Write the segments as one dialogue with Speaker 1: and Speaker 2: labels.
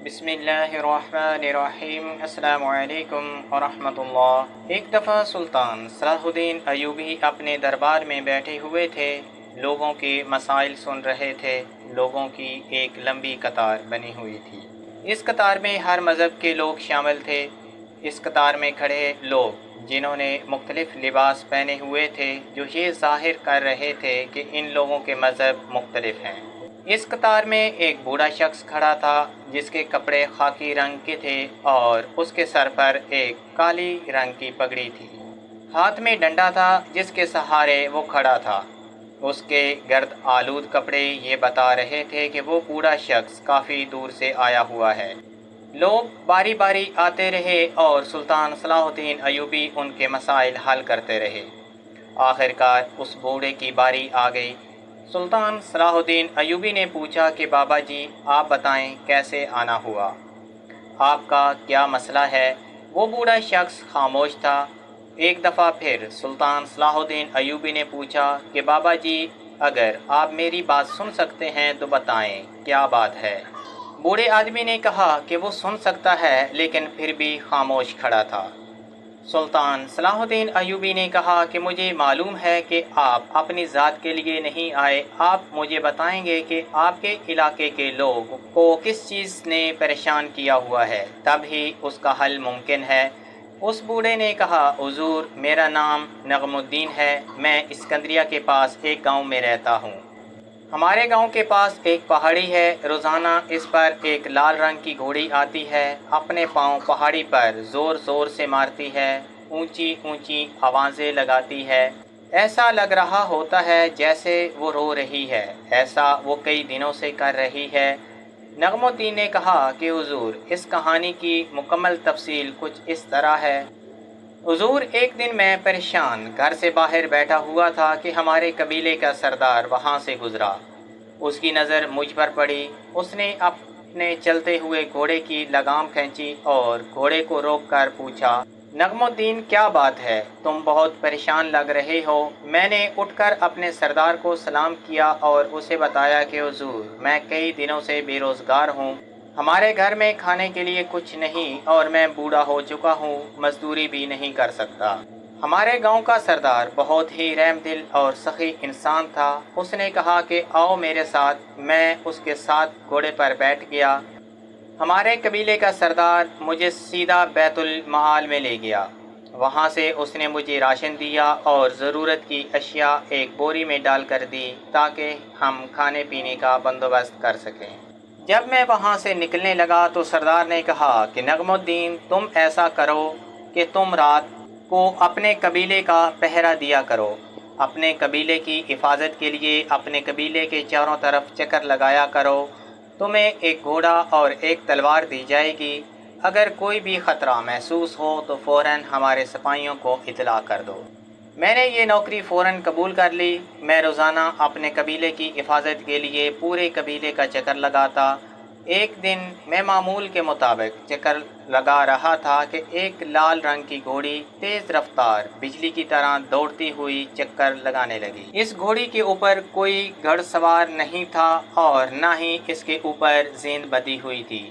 Speaker 1: بسم اللہ الرحمن الرحیم۔ السلام علیکم ورحمۃ اللہ۔ ایک دفعہ سلطان صلاح الدین ایوبی اپنے دربار میں بیٹھے ہوئے تھے، لوگوں کے مسائل سن رہے تھے۔ لوگوں کی ایک لمبی قطار بنی ہوئی تھی۔ اس قطار میں ہر مذہب کے لوگ شامل تھے۔ اس قطار میں کھڑے لوگ جنہوں نے مختلف لباس پہنے ہوئے تھے، جو یہ ظاہر کر رہے تھے کہ ان لوگوں کے مذہب مختلف ہیں۔ اس قطار میں ایک بوڑھا شخص کھڑا تھا جس کے کپڑے خاکی رنگ کے تھے اور اس کے سر پر ایک کالی رنگ کی پگڑی تھی۔ ہاتھ میں ڈنڈا تھا جس کے سہارے وہ کھڑا تھا۔ اس کے گرد آلود کپڑے یہ بتا رہے تھے کہ وہ بوڑھا شخص کافی دور سے آیا ہوا ہے۔ لوگ باری باری آتے رہے اور سلطان صلاح الدین ایوبی ان کے مسائل حل کرتے رہے۔ آخرکار اس بوڑھے کی باری آ گئی۔ سلطان صلاح الدین ایوبی نے پوچھا کہ بابا جی آپ بتائیں کیسے آنا ہوا، آپ کا کیا مسئلہ ہے؟ وہ بوڑھا شخص خاموش تھا۔ ایک دفعہ پھر سلطان صلاح الدین ایوبی نے پوچھا کہ بابا جی اگر آپ میری بات سن سکتے ہیں تو بتائیں کیا بات ہے؟ بوڑھے آدمی نے کہا کہ وہ سن سکتا ہے لیکن پھر بھی خاموش کھڑا تھا۔ سلطان صلاح الدین ایوبی نے کہا کہ مجھے معلوم ہے کہ آپ اپنی ذات کے لیے نہیں آئے، آپ مجھے بتائیں گے کہ آپ کے علاقے کے لوگ کو کس چیز نے پریشان کیا ہوا ہے، تب ہی اس کا حل ممکن ہے۔ اس بوڑھے نے کہا حضور میرا نام نغم الدین ہے، میں اسکندریہ کے پاس ایک گاؤں میں رہتا ہوں۔ ہمارے گاؤں کے پاس ایک پہاڑی ہے، روزانہ اس پر ایک لال رنگ کی گھوڑی آتی ہے، اپنے پاؤں پہاڑی پر زور زور سے مارتی ہے، اونچی اونچی آوازیں لگاتی ہے، ایسا لگ رہا ہوتا ہے جیسے وہ رو رہی ہے، ایسا وہ کئی دنوں سے کر رہی ہے۔ نغم الدین نے کہا کہ حضور اس کہانی کی مکمل تفصیل کچھ اس طرح ہے۔ حضور ایک دن میں پریشان گھر سے باہر بیٹھا ہوا تھا کہ ہمارے قبیلے کا سردار وہاں سے گزرا۔ اس کی نظر مجھ پر پڑی۔ اس نے اپنے چلتے ہوئے گھوڑے کی لگام کھینچی اور گھوڑے کو روک کر پوچھا نغم الدین کیا بات ہے، تم بہت پریشان لگ رہے ہو؟ میں نے اٹھ کر اپنے سردار کو سلام کیا اور اسے بتایا کہ حضور میں کئی دنوں سے بے روزگار ہوں، ہمارے گھر میں کھانے کے لیے کچھ نہیں اور میں بوڑھا ہو چکا ہوں، مزدوری بھی نہیں کر سکتا۔ ہمارے گاؤں کا سردار بہت ہی رحم دل اور سخی انسان تھا۔ اس نے کہا کہ آؤ میرے ساتھ۔ میں اس کے ساتھ گھوڑے پر بیٹھ گیا۔ ہمارے قبیلے کا سردار مجھے سیدھا بیت المعال میں لے گیا۔ وہاں سے اس نے مجھے راشن دیا اور ضرورت کی اشیاء ایک بوری میں ڈال کر دی تاکہ ہم کھانے پینے کا بندوبست کر سکیں۔ جب میں وہاں سے نکلنے لگا تو سردار نے کہا کہ نغم الدین تم ایسا کرو کہ تم رات کو اپنے قبیلے کا پہرا دیا کرو، اپنے قبیلے کی حفاظت کے لیے اپنے قبیلے کے چاروں طرف چکر لگایا کرو، تمہیں ایک گھوڑا اور ایک تلوار دی جائے گی، اگر کوئی بھی خطرہ محسوس ہو تو فوراً ہمارے سپاہیوں کو اطلاع کر دو۔ میں نے یہ نوکری فوراً قبول کر لی۔ میں روزانہ اپنے قبیلے کی حفاظت کے لیے پورے قبیلے کا چکر لگاتا۔ ایک دن میں معمول کے مطابق چکر لگا رہا تھا کہ ایک لال رنگ کی گھوڑی تیز رفتار بجلی کی طرح دوڑتی ہوئی چکر لگانے لگی۔ اس گھوڑی کے اوپر کوئی گھڑ سوار نہیں تھا اور نہ ہی اس کے اوپر زیند بندھی ہوئی تھی۔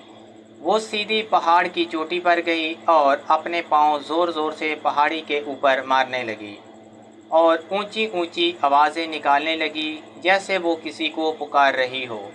Speaker 1: وہ سیدھی پہاڑ کی چوٹی پر گئی اور اپنے پاؤں زور زور سے پہاڑی کے اوپر مارنے لگی اور اونچی اونچی آوازیں نکالنے لگی جیسے وہ کسی کو پکار رہی ہو۔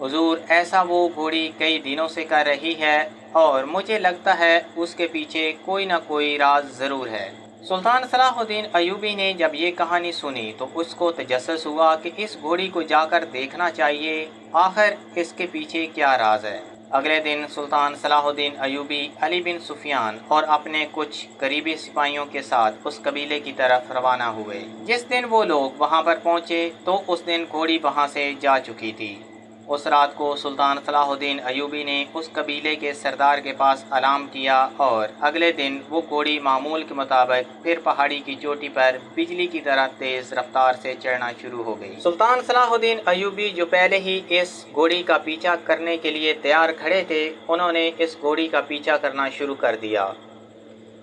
Speaker 1: حضور ایسا وہ گھوڑی کئی دنوں سے کر رہی ہے اور مجھے لگتا ہے اس کے پیچھے کوئی نہ کوئی راز ضرور ہے۔ سلطان صلاح الدین ایوبی نے جب یہ کہانی سنی تو اس کو تجسس ہوا کہ اس گھوڑی کو جا کر دیکھنا چاہیے، آخر اس کے پیچھے کیا راز ہے۔ اگلے دن سلطان صلاح الدین ایوبی علی بن سفیان اور اپنے کچھ قریبی سپاہیوں کے ساتھ اس قبیلے کی طرف روانہ ہوئے۔ جس دن وہ لوگ وہاں پر پہنچے تو اس دن گھوڑی وہاں سے جا چکی تھی۔ اس رات کو سلطان صلاح الدین ایوبی نے اس قبیلے کے سردار کے پاس علام کیا اور اگلے دن وہ گھوڑی معمول کے مطابق پھر پہاڑی کی چوٹی پر بجلی کی طرح تیز رفتار سے چڑھنا شروع ہو گئی۔ سلطان صلاح الدین ایوبی جو پہلے ہی اس گھوڑی کا پیچھا کرنے کے لیے تیار کھڑے تھے، انہوں نے اس گھوڑی کا پیچھا کرنا شروع کر دیا۔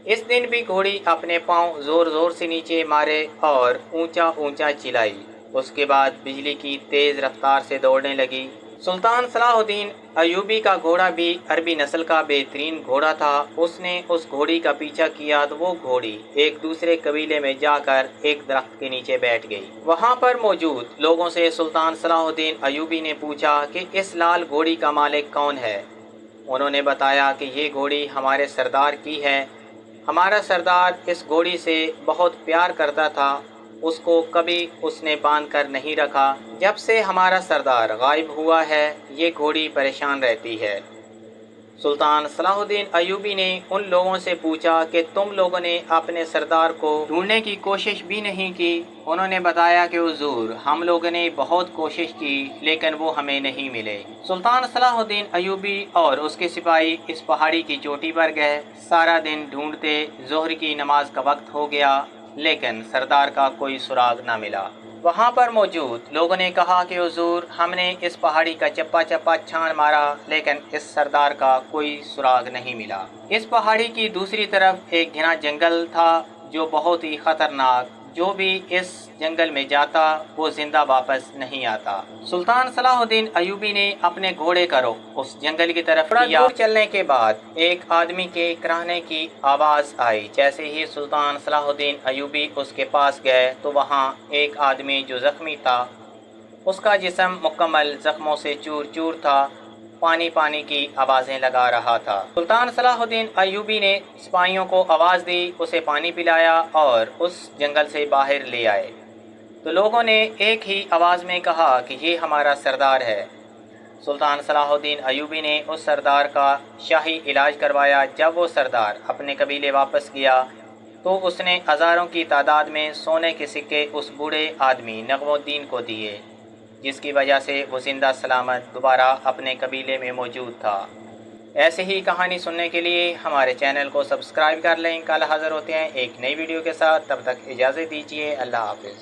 Speaker 1: اس دن بھی گھوڑی اپنے پاؤں زور زور سے نیچے مارے اور اونچا اونچا چلائی۔ اس کے بعد بجلی کی تیز رفتار سے دوڑنے لگی۔ سلطان صلاح الدین ایوبی کا گھوڑا بھی عربی نسل کا بہترین گھوڑا تھا۔ اس نے اس گھوڑی کا پیچھا کیا تو وہ گھوڑی ایک دوسرے قبیلے میں جا کر ایک درخت کے نیچے بیٹھ گئی۔ وہاں پر موجود لوگوں سے سلطان صلاح الدین ایوبی نے پوچھا کہ اس لال گھوڑی کا مالک کون ہے؟ انہوں نے بتایا کہ یہ گھوڑی ہمارے سردار کی ہے۔ ہمارا سردار اس گھوڑی سے بہت پیار کرتا تھا، اس کو کبھی اس نے باندھ کر نہیں رکھا۔ جب سے ہمارا سردار غائب ہوا ہے یہ گھوڑی پریشان رہتی ہے۔ سلطان صلاح الدین ایوبی نے ان لوگوں سے پوچھا کہ تم لوگوں نے اپنے سردار کو ڈھونڈنے کی کوشش بھی نہیں کی؟ انہوں نے بتایا کہ حضور ہم لوگوں نے بہت کوشش کی لیکن وہ ہمیں نہیں ملے۔ سلطان صلاح الدین ایوبی اور اس کے سپاہی اس پہاڑی کی چوٹی پر گئے، سارا دن ڈھونڈتے، ظہر کی نماز کا وقت ہو گیا لیکن سردار کا کوئی سراغ نہ ملا۔ وہاں پر موجود لوگوں نے کہا کہ حضور ہم نے اس پہاڑی کا چپا چپا چھان مارا لیکن اس سردار کا کوئی سراغ نہیں ملا۔ اس پہاڑی کی دوسری طرف ایک گھنا جنگل تھا جو بہت ہی خطرناک، جو بھی اس جنگل میں جاتا وہ زندہ واپس نہیں آتا۔ سلطان صلاح الدین ایوبی نے اپنے گھوڑے کا رخ اس جنگل کی طرف کیا۔ دور چلنے کے بعد ایک آدمی کے کراہنے کی آواز آئی۔ جیسے ہی سلطان صلاح الدین ایوبی اس کے پاس گئے تو وہاں ایک آدمی جو زخمی تھا، اس کا جسم مکمل زخموں سے چور چور تھا، پانی پانی کی آوازیں لگا رہا تھا۔ سلطان صلاح الدین ایوبی نے سپاہیوں کو آواز دی، اسے پانی پلایا اور اس جنگل سے باہر لے آئے تو لوگوں نے ایک ہی آواز میں کہا کہ یہ ہمارا سردار ہے۔ سلطان صلاح الدین ایوبی نے اس سردار کا شاہی علاج کروایا۔ جب وہ سردار اپنے قبیلے واپس گیا تو اس نے ہزاروں کی تعداد میں سونے کے سکے اس بوڑھے آدمی نغم الدین کو دیے، جس کی وجہ سے وہ زندہ سلامت دوبارہ اپنے قبیلے میں موجود تھا۔ ایسے ہی کہانی سننے کے لیے ہمارے چینل کو سبسکرائب کر لیں۔ کل حاضر ہوتے ہیں ایک نئی ویڈیو کے ساتھ، تب تک اجازت دیجیے، اللہ حافظ۔